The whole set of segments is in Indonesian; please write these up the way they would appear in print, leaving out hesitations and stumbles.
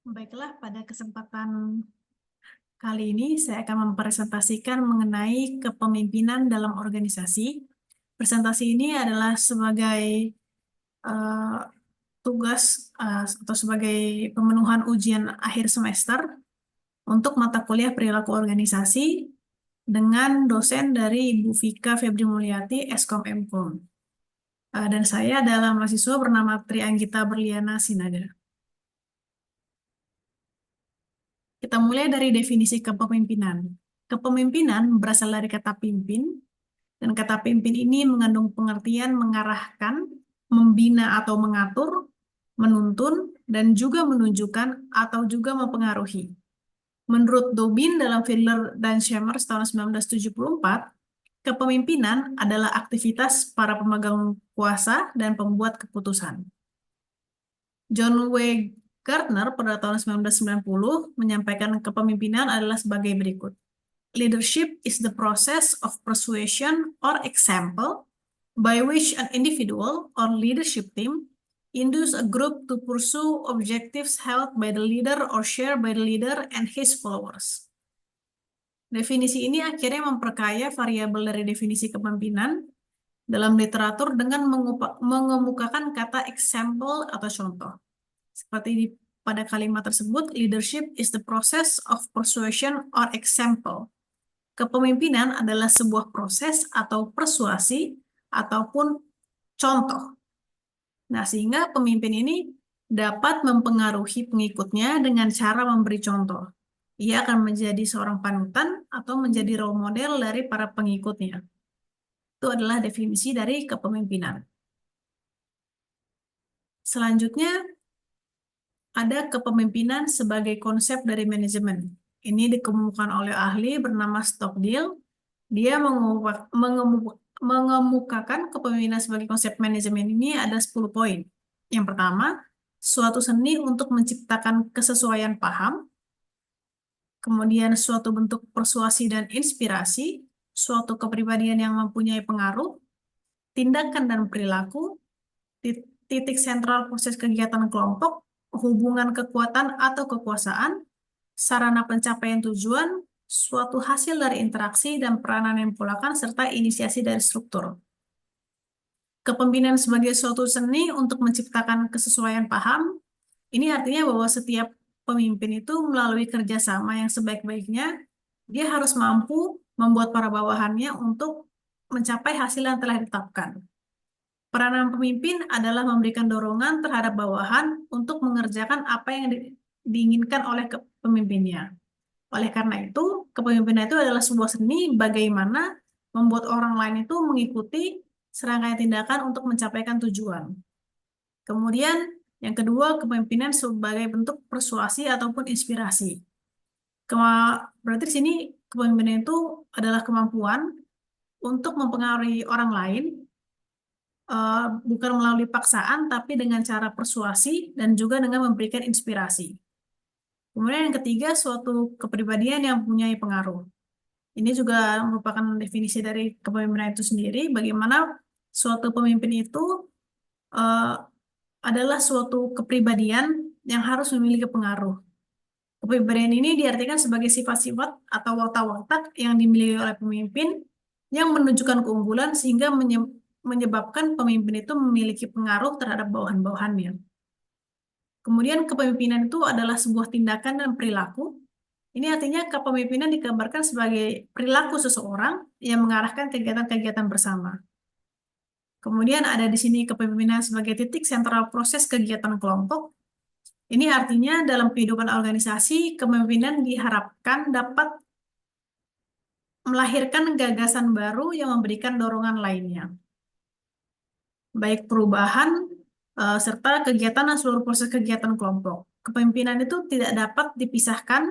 Baiklah, pada kesempatan kali ini saya akan mempresentasikan mengenai kepemimpinan dalam organisasi. Presentasi ini adalah sebagai eh, tugas atau sebagai pemenuhan ujian akhir semester untuk mata kuliah perilaku organisasi dengan dosen dari Ibu Vika Febri Mulyati, Eskom Mkom. Dan saya adalah mahasiswa bernama Tri Anggita Berliana Sinaga. Kita mulai dari definisi kepemimpinan. Kepemimpinan berasal dari kata pimpin, dan kata pimpin ini mengandung pengertian mengarahkan, membina atau mengatur, menuntun, dan juga menunjukkan atau juga mempengaruhi. Menurut Dobin dalam Fiedler dan Schemers tahun 1974, kepemimpinan adalah aktivitas para pemegang kuasa dan pembuat keputusan. John W. Gardner pada tahun 1990 menyampaikan kepemimpinan adalah sebagai berikut. Leadership is the process of persuasion or example by which an individual or leadership team induce a group to pursue objectives held by the leader or shared by the leader and his followers. Definisi ini akhirnya memperkaya variabel dari definisi kepemimpinan dalam literatur dengan mengemukakan kata example atau contoh. Seperti pada kalimat tersebut, leadership is the process of persuasion or example. Kepemimpinan adalah sebuah proses atau persuasi ataupun contoh. Nah, sehingga pemimpin ini dapat mempengaruhi pengikutnya dengan cara memberi contoh. Ia akan menjadi seorang panutan atau menjadi role model dari para pengikutnya. Itu adalah definisi dari kepemimpinan. Selanjutnya, ada kepemimpinan sebagai konsep dari manajemen. Ini dikemukakan oleh ahli bernama Stockdale. Dia mengemukakan kepemimpinan sebagai konsep manajemen ini ada 10 poin. Yang pertama, suatu seni untuk menciptakan kesesuaian paham, kemudian suatu bentuk persuasi dan inspirasi, suatu kepribadian yang mempunyai pengaruh, tindakan dan perilaku, titik sentral proses kegiatan kelompok, hubungan kekuatan atau kekuasaan, sarana pencapaian tujuan, suatu hasil dari interaksi dan peranan yang dipolakan, serta inisiasi dari struktur. Kepemimpinan sebagai suatu seni untuk menciptakan kesesuaian paham, ini artinya bahwa setiap pemimpin itu melalui kerjasama yang sebaik-baiknya, dia harus mampu membuat para bawahannya untuk mencapai hasil yang telah ditetapkan. Peranan pemimpin adalah memberikan dorongan terhadap bawahan untuk mengerjakan apa yang diinginkan oleh pemimpinnya. Oleh karena itu, kepemimpinan itu adalah sebuah seni bagaimana membuat orang lain itu mengikuti serangkaian tindakan untuk mencapaikan tujuan. Kemudian, yang kedua, kepemimpinan sebagai bentuk persuasi ataupun inspirasi. Berarti di sini kepemimpinan itu adalah kemampuan untuk mempengaruhi orang lain, bukan melalui paksaan, tapi dengan cara persuasi dan juga dengan memberikan inspirasi. Kemudian yang ketiga, suatu kepribadian yang mempunyai pengaruh. Ini juga merupakan definisi dari kepemimpinan itu sendiri, bagaimana suatu pemimpin itu adalah suatu kepribadian yang harus memiliki pengaruh. Kepribadian ini diartikan sebagai sifat-sifat atau watak-watak yang dimiliki oleh pemimpin yang menunjukkan keunggulan sehingga menyebabkan pemimpin itu memiliki pengaruh terhadap bawahan-bawahannya. Kemudian kepemimpinan itu adalah sebuah tindakan dan perilaku. Ini artinya kepemimpinan digambarkan sebagai perilaku seseorang yang mengarahkan kegiatan-kegiatan bersama. Kemudian ada di sini kepemimpinan sebagai titik sentral proses kegiatan kelompok. Ini artinya dalam kehidupan organisasi, kepemimpinan diharapkan dapat melahirkan gagasan baru yang memberikan dorongan lainnya, baik perubahan serta kegiatan dan seluruh proses kegiatan kelompok. Kepemimpinan itu tidak dapat dipisahkan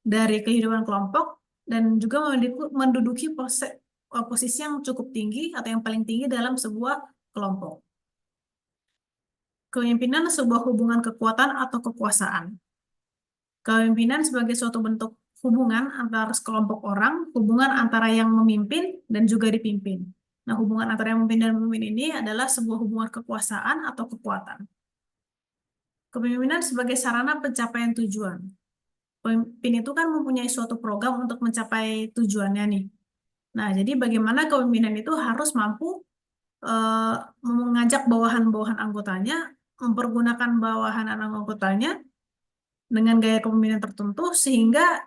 dari kehidupan kelompok dan juga menduduki posisi yang cukup tinggi atau yang paling tinggi dalam sebuah kelompok. Kepemimpinan sebuah hubungan kekuatan atau kekuasaan. Kepemimpinan sebagai suatu bentuk hubungan antara sekelompok orang, hubungan antara yang memimpin dan juga dipimpin. Nah, hubungan antara yang memimpin dan pemimpin ini adalah sebuah hubungan kekuasaan atau kekuatan. Kepemimpinan sebagai sarana pencapaian tujuan. Pemimpin itu kan mempunyai suatu program untuk mencapai tujuannya nih. Nah, jadi bagaimana kepemimpinan itu harus mampu eh, mengajak bawahan-bawahan anggotanya, mempergunakan bawahan anggotanya dengan gaya kepemimpinan tertentu sehingga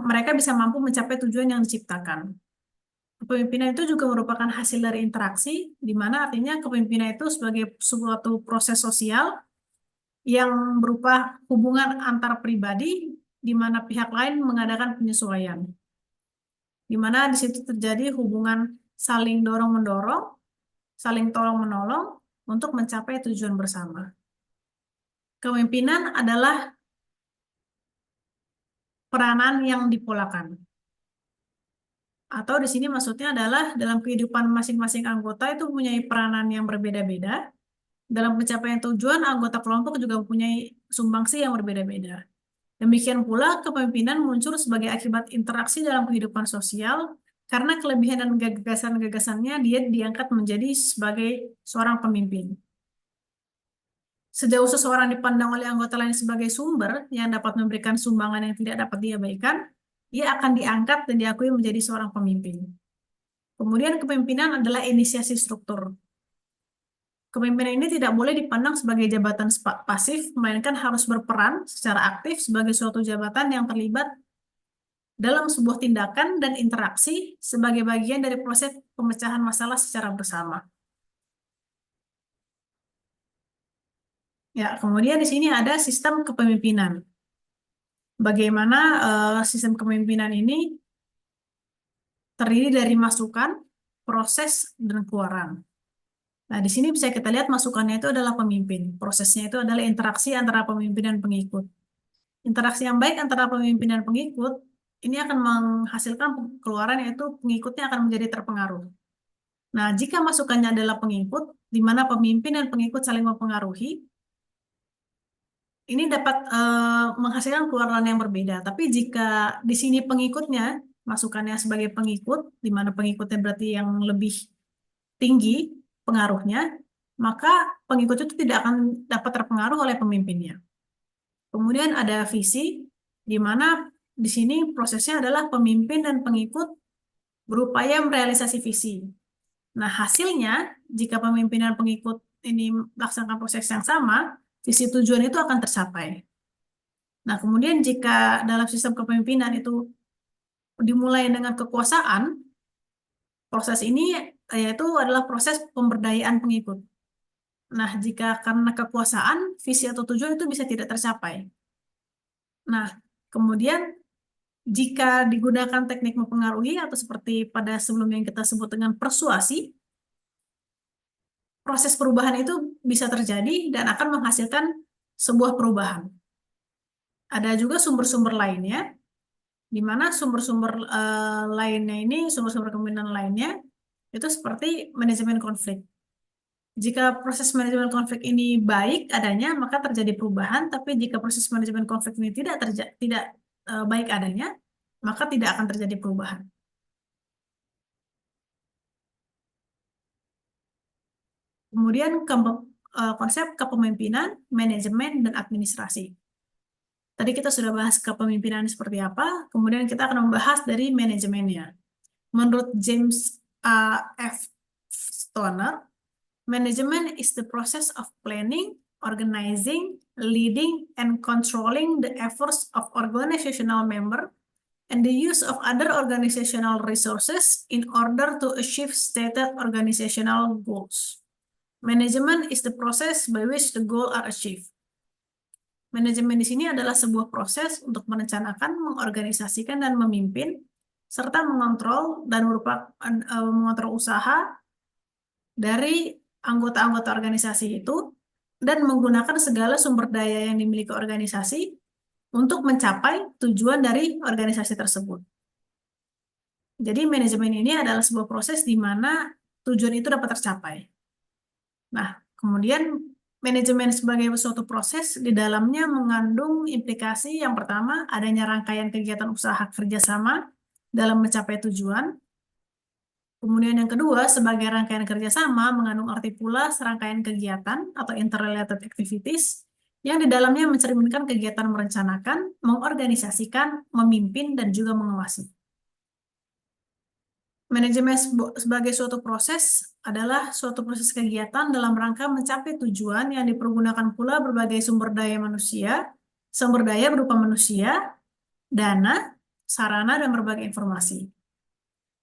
mereka bisa mampu mencapai tujuan yang diciptakan. Kepemimpinan itu juga merupakan hasil dari interaksi, di mana artinya kepemimpinan itu sebagai suatu proses sosial yang berupa hubungan antar pribadi, di mana pihak lain mengadakan penyesuaian, di mana di situ terjadi hubungan saling dorong-mendorong, saling tolong-menolong untuk mencapai tujuan bersama. Kepemimpinan adalah peranan yang dipolakan. Atau di sini maksudnya adalah dalam kehidupan masing-masing anggota itu mempunyai peranan yang berbeda-beda. Dalam pencapaian tujuan, anggota kelompok juga mempunyai sumbangsi yang berbeda-beda. Demikian pula, kepemimpinan muncul sebagai akibat interaksi dalam kehidupan sosial, karena kelebihan dan gagasan-gagasannya dia diangkat menjadi sebagai seorang pemimpin. Sejauh seseorang dipandang oleh anggota lain sebagai sumber yang dapat memberikan sumbangan yang tidak dapat diabaikan, ia akan diangkat dan diakui menjadi seorang pemimpin. Kemudian kepemimpinan adalah inisiasi struktur. Kepemimpinan ini tidak boleh dipandang sebagai jabatan pasif, melainkan harus berperan secara aktif sebagai suatu jabatan yang terlibat dalam sebuah tindakan dan interaksi sebagai bagian dari proses pemecahan masalah secara bersama. Ya, kemudian di sini ada sistem kepemimpinan. Bagaimana sistem kepemimpinan ini terdiri dari masukan, proses, dan keluaran. Nah, di sini bisa kita lihat masukannya itu adalah pemimpin. Prosesnya itu adalah interaksi antara pemimpin dan pengikut. Interaksi yang baik antara pemimpin dan pengikut ini akan menghasilkan keluaran yaitu pengikutnya akan menjadi terpengaruh. Nah, jika masukannya adalah pengikut, di mana pemimpin dan pengikut saling mempengaruhi, ini dapat menghasilkan keluaran yang berbeda. Tapi jika di sini pengikutnya, masukannya sebagai pengikut, di mana pengikutnya berarti yang lebih tinggi pengaruhnya, maka pengikut itu tidak akan dapat terpengaruh oleh pemimpinnya. Kemudian ada visi, di mana di sini prosesnya adalah pemimpin dan pengikut berupaya merealisasi visi. Nah, hasilnya, jika pemimpin dan pengikut ini melaksanakan proses yang sama, visi tujuan itu akan tercapai. Nah, kemudian jika dalam sistem kepemimpinan itu dimulai dengan kekuasaan, proses ini yaitu adalah proses pemberdayaan pengikut. Nah, jika karena kekuasaan, visi atau tujuan itu bisa tidak tercapai. Nah, kemudian jika digunakan teknik mempengaruhi atau seperti pada sebelumnya yang kita sebut dengan persuasi, proses perubahan itu bisa terjadi dan akan menghasilkan sebuah perubahan. Ada juga sumber-sumber lainnya, di mana sumber-sumber lainnya ini, sumber-sumber kepemimpinan lainnya, itu seperti manajemen konflik. Jika proses manajemen konflik ini baik adanya, maka terjadi perubahan. Tapi jika proses manajemen konflik ini tidak baik adanya, maka tidak akan terjadi perubahan. Kemudian konsep kepemimpinan, manajemen, dan administrasi. Tadi kita sudah bahas kepemimpinan seperti apa, kemudian kita akan membahas dari manajemennya. Menurut James F. Stoner, management is the process of planning, organizing, leading, and controlling the efforts of organizational members and the use of other organizational resources in order to achieve stated organizational goals. Management is the process by which the goals are achieved. Manajemen di sini adalah sebuah proses untuk merencanakan, mengorganisasikan, dan memimpin, serta mengontrol dan mengontrol usaha dari anggota-anggota organisasi itu, dan menggunakan segala sumber daya yang dimiliki organisasi untuk mencapai tujuan dari organisasi tersebut. Jadi manajemen ini adalah sebuah proses di mana tujuan itu dapat tercapai. Nah, kemudian manajemen sebagai suatu proses di dalamnya mengandung implikasi yang pertama adanya rangkaian kegiatan usaha kerjasama dalam mencapai tujuan. Kemudian yang kedua, sebagai rangkaian kerjasama mengandung arti pula serangkaian kegiatan atau interrelated activities yang di dalamnya mencerminkan kegiatan merencanakan, mengorganisasikan, memimpin, dan juga mengawasi. Manajemen sebagai suatu proses adalah suatu proses kegiatan dalam rangka mencapai tujuan yang dipergunakan pula berbagai sumber daya manusia, sumber daya berupa manusia, dana, sarana, dan berbagai informasi.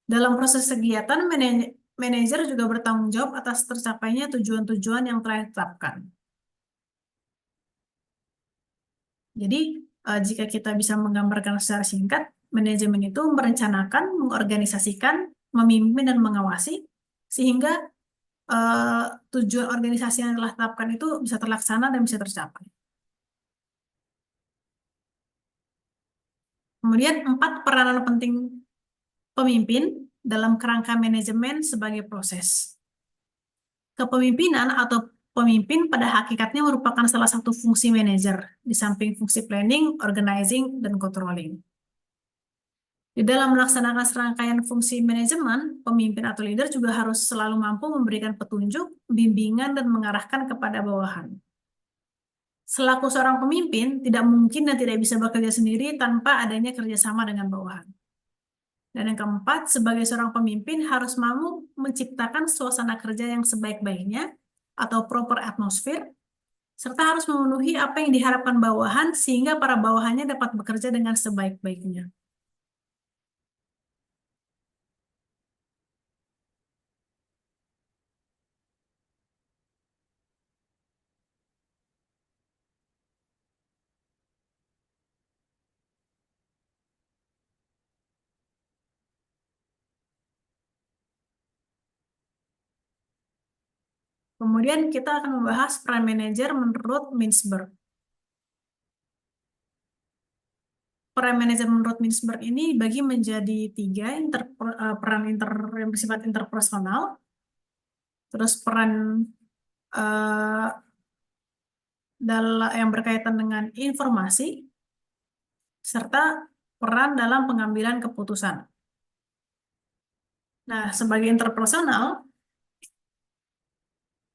Dalam proses kegiatan, manajer juga bertanggung jawab atas tercapainya tujuan-tujuan yang telah ditetapkan. Jadi, jika kita bisa menggambarkan secara singkat, manajemen itu merencanakan, mengorganisasikan, memimpin, dan mengawasi, sehingga tujuan organisasi yang telah ditetapkan itu bisa terlaksana dan bisa tercapai. Kemudian, 4 peranan penting pemimpin dalam kerangka manajemen sebagai proses. Kepemimpinan atau pemimpin pada hakikatnya merupakan salah satu fungsi manajer, di samping fungsi planning, organizing, dan controlling. Di dalam melaksanakan serangkaian fungsi manajemen, pemimpin atau leader juga harus selalu mampu memberikan petunjuk, bimbingan, dan mengarahkan kepada bawahan. Selaku seorang pemimpin, tidak mungkin dan tidak bisa bekerja sendiri tanpa adanya kerjasama dengan bawahan. Dan yang keempat, sebagai seorang pemimpin harus mampu menciptakan suasana kerja yang sebaik-baiknya atau proper atmosphere, serta harus memenuhi apa yang diharapkan bawahan sehingga para bawahannya dapat bekerja dengan sebaik-baiknya. Kemudian kita akan membahas peran manajer menurut Mintzberg. Peran manajer menurut Mintzberg ini dibagi menjadi 3, peran yang bersifat interpersonal, terus peran uh, yang berkaitan dengan informasi, serta peran dalam pengambilan keputusan. Nah, sebagai interpersonal,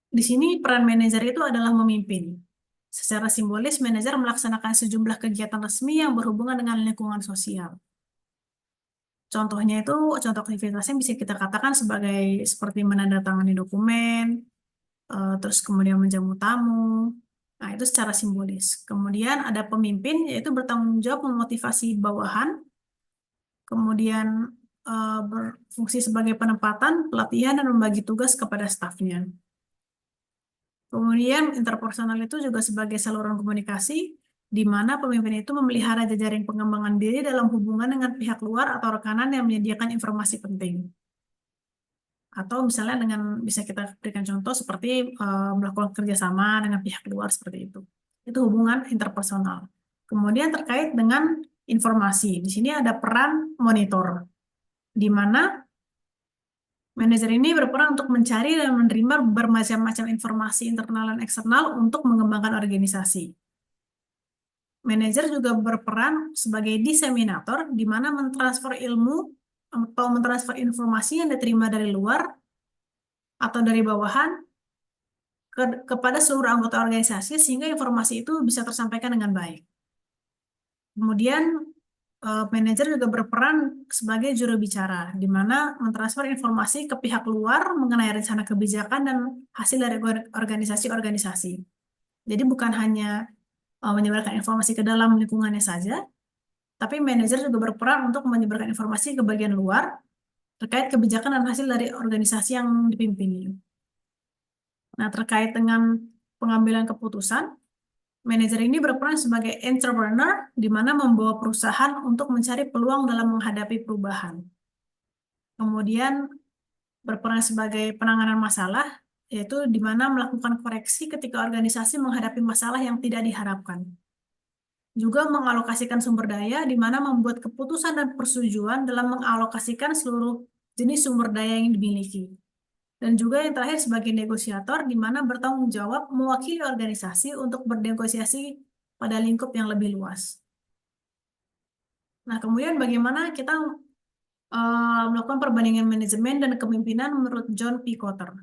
di sini peran manajer itu adalah memimpin. Secara simbolis, manajer melaksanakan sejumlah kegiatan resmi yang berhubungan dengan lingkungan sosial. Contohnya itu, contoh aktivitasnya bisa kita katakan sebagai seperti menandatangani dokumen, terus kemudian menjamu tamu. Nah, itu secara simbolis. Kemudian ada pemimpin, yaitu bertanggung jawab memotivasi bawahan, kemudian berfungsi sebagai penempatan, pelatihan, dan membagi tugas kepada stafnya. Kemudian interpersonal itu juga sebagai saluran komunikasi, di mana pemimpin itu memelihara jejaring pengembangan diri dalam hubungan dengan pihak luar atau rekanan yang menyediakan informasi penting. Atau misalnya bisa kita berikan contoh seperti melakukan kerjasama dengan pihak luar seperti itu. Itu hubungan interpersonal. Kemudian terkait dengan informasi, di sini ada peran monitor, di mana manajer ini berperan untuk mencari dan menerima bermacam-macam informasi internal dan eksternal untuk mengembangkan organisasi. Manajer juga berperan sebagai diseminator, di mana mentransfer ilmu atau mentransfer informasi yang diterima dari luar atau dari bawahan kepada seluruh anggota organisasi, sehingga informasi itu bisa tersampaikan dengan baik. Kemudian, manajer juga berperan sebagai juru bicara, di mana mentransfer informasi ke pihak luar mengenai rencana kebijakan dan hasil dari organisasi-organisasi. Jadi bukan hanya menyebarkan informasi ke dalam lingkungannya saja, tapi manajer juga berperan untuk menyebarkan informasi ke bagian luar terkait kebijakan dan hasil dari organisasi yang dipimpinnya. Nah, terkait dengan pengambilan keputusan, manajer ini berperan sebagai entrepreneur, di mana membawa perusahaan untuk mencari peluang dalam menghadapi perubahan. Kemudian berperan sebagai penanganan masalah, yaitu di mana melakukan koreksi ketika organisasi menghadapi masalah yang tidak diharapkan. Juga mengalokasikan sumber daya, di mana membuat keputusan dan persetujuan dalam mengalokasikan seluruh jenis sumber daya yang dimiliki. Dan juga yang terakhir sebagai negosiator, di mana bertanggung jawab mewakili organisasi untuk bernegosiasi pada lingkup yang lebih luas. Nah, kemudian bagaimana kita melakukan perbandingan manajemen dan kepemimpinan menurut John P. Kotter.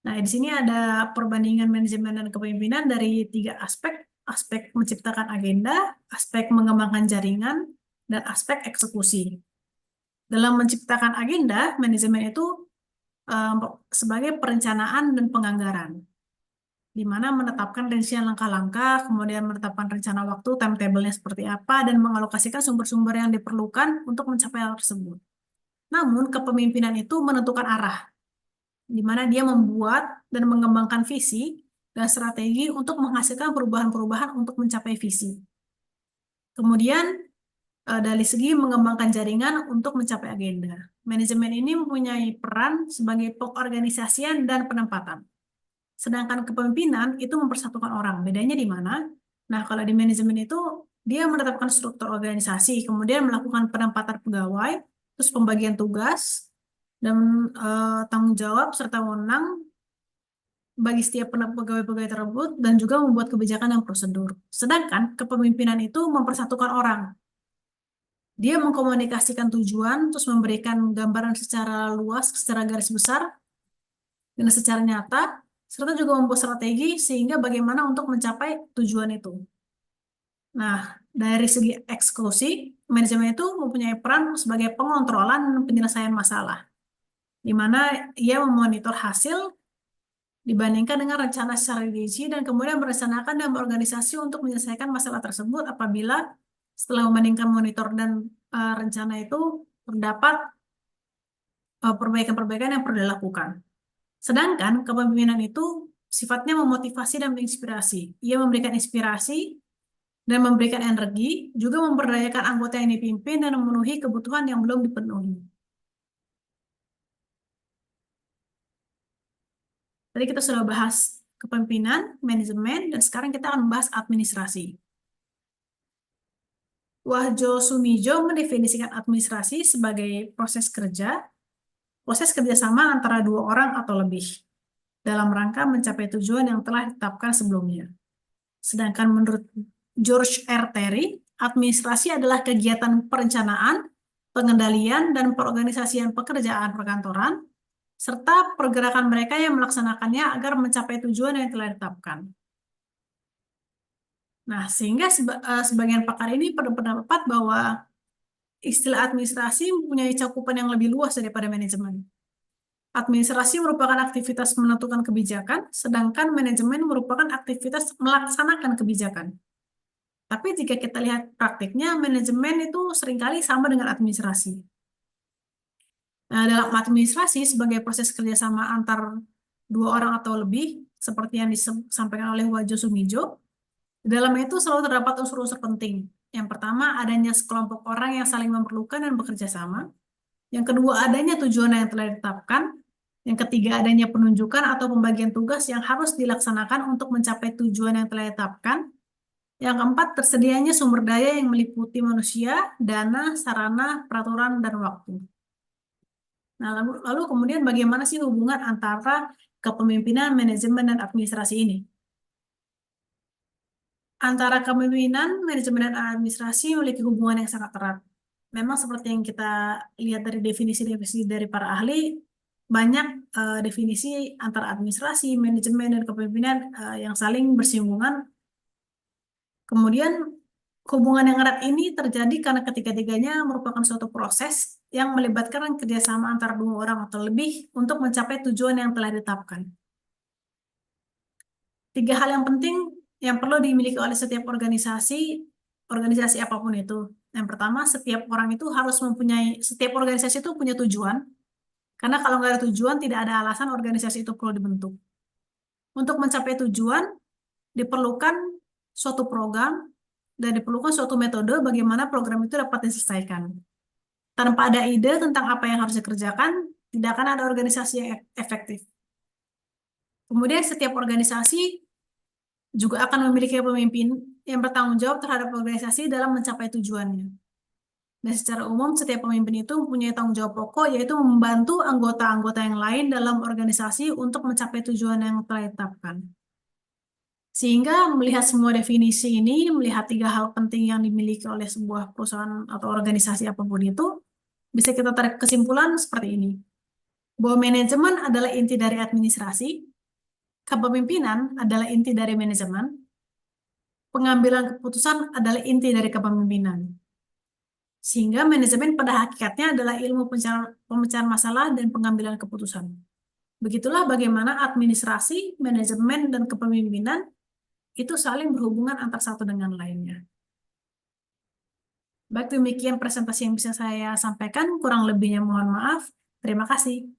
Nah, di sini ada perbandingan manajemen dan kepemimpinan dari 3 aspek, aspek menciptakan agenda, aspek mengembangkan jaringan, dan aspek eksekusi. Dalam menciptakan agenda, manajemen itu sebagai perencanaan dan penganggaran, di mana menetapkan rincian langkah-langkah, kemudian menetapkan rencana waktu, timetable-nya seperti apa, dan mengalokasikan sumber-sumber yang diperlukan untuk mencapai hal tersebut. Namun, kepemimpinan itu menentukan arah, di mana dia membuat dan mengembangkan visi dan strategi untuk menghasilkan perubahan-perubahan untuk mencapai visi. Kemudian, dari segi mengembangkan jaringan untuk mencapai agenda. Manajemen ini mempunyai peran sebagai pengorganisasian dan penempatan. Sedangkan kepemimpinan itu mempersatukan orang. Bedanya di mana? Nah, kalau di manajemen itu dia menetapkan struktur organisasi, kemudian melakukan penempatan pegawai, terus pembagian tugas, dan tanggung jawab serta wewenang bagi setiap pegawai-pegawai tersebut, dan juga membuat kebijakan dan prosedur. Sedangkan kepemimpinan itu mempersatukan orang. Dia mengkomunikasikan tujuan, terus memberikan gambaran secara luas, secara garis besar, dan secara nyata, serta juga membuat strategi sehingga bagaimana untuk mencapai tujuan itu. Nah, dari segi eksekusi, manajemen itu mempunyai peran sebagai pengontrolan dan penyelesaian masalah, di mana ia memonitor hasil dibandingkan dengan rencana secara rinci dan kemudian merencanakan dan berorganisasi untuk menyelesaikan masalah tersebut apabila setelah membandingkan monitor dan rencana itu terdapat perbaikan-perbaikan yang perlu dilakukan. Sedangkan kepemimpinan itu sifatnya memotivasi dan menginspirasi. Ia memberikan inspirasi dan memberikan energi, juga memberdayakan anggota yang dipimpin dan memenuhi kebutuhan yang belum dipenuhi. Tadi kita sudah bahas kepemimpinan, manajemen, dan sekarang kita akan membahas administrasi. Wahjo Sumijo mendefinisikan administrasi sebagai proses kerjasama antara dua orang atau lebih dalam rangka mencapai tujuan yang telah ditetapkan sebelumnya. Sedangkan menurut George R. Terry, administrasi adalah kegiatan perencanaan, pengendalian, dan perorganisasian pekerjaan perkantoran, serta pergerakan mereka yang melaksanakannya agar mencapai tujuan yang telah ditetapkan. Nah, sehingga sebagian pakar ini berpendapat bahwa istilah administrasi mempunyai cakupan yang lebih luas daripada manajemen. Administrasi merupakan aktivitas menentukan kebijakan, sedangkan manajemen merupakan aktivitas melaksanakan kebijakan. Tapi jika kita lihat praktiknya, manajemen itu seringkali sama dengan administrasi. Nah, dalam administrasi sebagai proses kerjasama antar dua orang atau lebih, seperti yang disampaikan oleh Wahjo Sumijo, di dalamnya itu selalu terdapat unsur-unsur penting. Yang pertama, adanya sekelompok orang yang saling memerlukan dan bekerja sama. Yang kedua, adanya tujuan yang telah ditetapkan. Yang ketiga, adanya penunjukan atau pembagian tugas yang harus dilaksanakan untuk mencapai tujuan yang telah ditetapkan. Yang keempat, tersedianya sumber daya yang meliputi manusia, dana, sarana, peraturan, dan waktu. Nah, lalu kemudian bagaimana sih hubungan antara kepemimpinan, manajemen, dan administrasi ini? Antara kepemimpinan, manajemen, dan administrasi memiliki hubungan yang sangat erat. Memang seperti yang kita lihat dari definisi-definisi dari para ahli, banyak definisi antara administrasi, manajemen, dan kepemimpinan yang saling bersinggungan. Kemudian hubungan yang erat ini terjadi karena ketiga-tiganya merupakan suatu proses yang melibatkan kerjasama antara dua orang atau lebih untuk mencapai tujuan yang telah ditetapkan. Tiga hal yang penting yang perlu dimiliki oleh setiap organisasi apapun itu. Yang pertama, setiap organisasi itu punya tujuan, karena kalau nggak ada tujuan, tidak ada alasan organisasi itu perlu dibentuk. Untuk mencapai tujuan, diperlukan suatu program, dan diperlukan suatu metode bagaimana program itu dapat diselesaikan. Tanpa ada ide tentang apa yang harus dikerjakan, tidak akan ada organisasi yang efektif. Kemudian setiap organisasi juga akan memiliki pemimpin yang bertanggung jawab terhadap organisasi dalam mencapai tujuannya. Dan secara umum, setiap pemimpin itu mempunyai tanggung jawab pokok, yaitu membantu anggota-anggota yang lain dalam organisasi untuk mencapai tujuan yang telah ditetapkan. Sehingga melihat semua definisi ini, melihat tiga hal penting yang dimiliki oleh sebuah perusahaan atau organisasi apapun itu, bisa kita tarik kesimpulan seperti ini. Bahwa manajemen adalah inti dari administrasi, kepemimpinan adalah inti dari manajemen, pengambilan keputusan adalah inti dari kepemimpinan. Sehingga manajemen pada hakikatnya adalah ilmu pemecahan masalah dan pengambilan keputusan. Begitulah bagaimana administrasi, manajemen, dan kepemimpinan itu saling berhubungan antara satu dengan lainnya. Baik, demikian presentasi yang bisa saya sampaikan. Kurang lebihnya mohon maaf. Terima kasih.